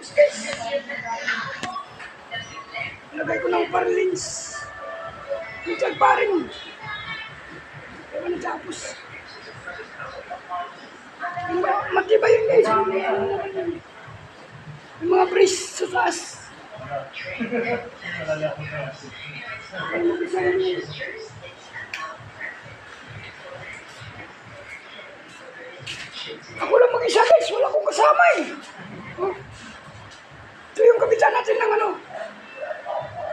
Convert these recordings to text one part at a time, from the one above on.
Tapos guys, lagay ko ng parlins. Minsan paring. Kaya natapos. Matibay yun guys. Yung mga brace sa taas. Ako lang mag-isa guys, wala akong kasama eh. Oh. Ito yung kabitan natin ng ano.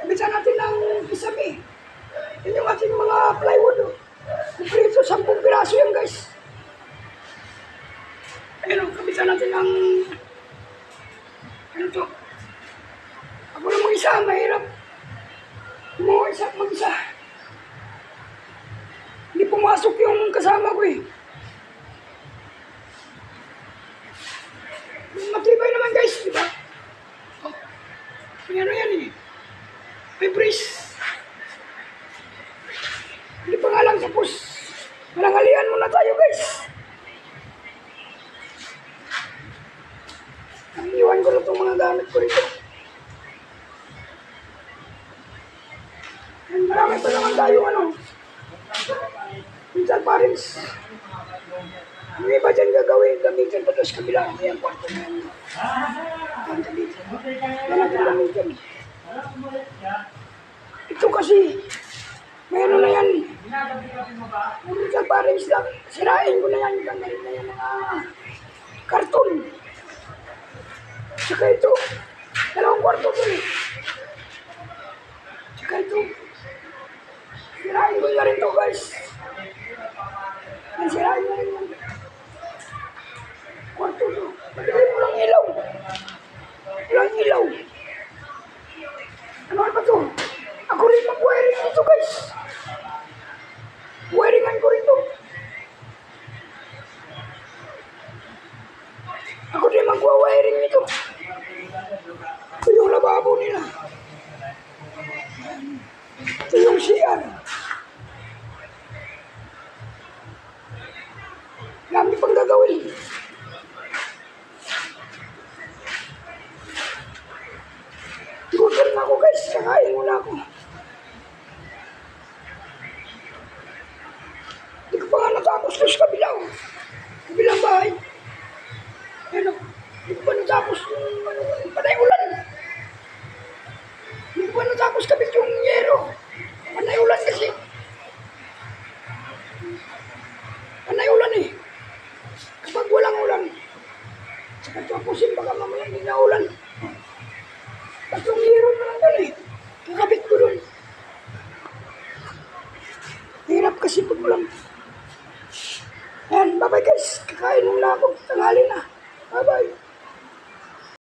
Kabitan natin ng isabi. Yan yung ating mga plywood. Oh. Kumplito, 10 piraso yan guys. Ayun, kabitan natin ng ano to. Ako lang mag-isa, mahirap. Mag-isa. Hindi pumasok yung kasama ko eh. Matibay naman guys, di ba? Oh, may ano yan eh. May brace. Hindi pa nga lang tapos. Malangalian muna tayo guys. Ang iwan ko na itong mga gamit ko rito. Marami pa naman tayo ano. Minsan parents. Ang iba dyan gagawin, gamitin pa doon sa kabila. Ayan, kwarto na yan. Ayan, gamitin. Yan natin gamitin. Ito kasi, may ano na yan. Minsan parents lang, sirain ko na yan. Gamitin na yan mga karton. Saka ito, 2 kwarto ko eh. Saka ito, sirain ko na rin ito guys. Sirain na rin yan. Kwarto to. Pagkakay mo lang ilaw. Walang ilaw. Ano ba to? Ako rin mag-wiring dito guys. Wiringan ko rito. Ako din mag-wiring nito. Ito yung lababo nila. Ito yung CR. Dami pang gagawin. Tutor na ako guys, kakain muna ako. Hindi ko pa nga natapos doon sa kabilang bahay. Ano, hindi ko pa natapos yung panay ulan. Hindi ko pa natapos kabit yung yero. Panay ulan kasi. Panay ulan eh. Kapag walang ulan, saka tapusin baka mamaya hindi na ulan. 3 yero na lang doon eh. Kakabit ko doon. Hirap kasi pag ulan. Ayan, bye-bye guys. Kakain muna ako. Tanghali na. Bye-bye.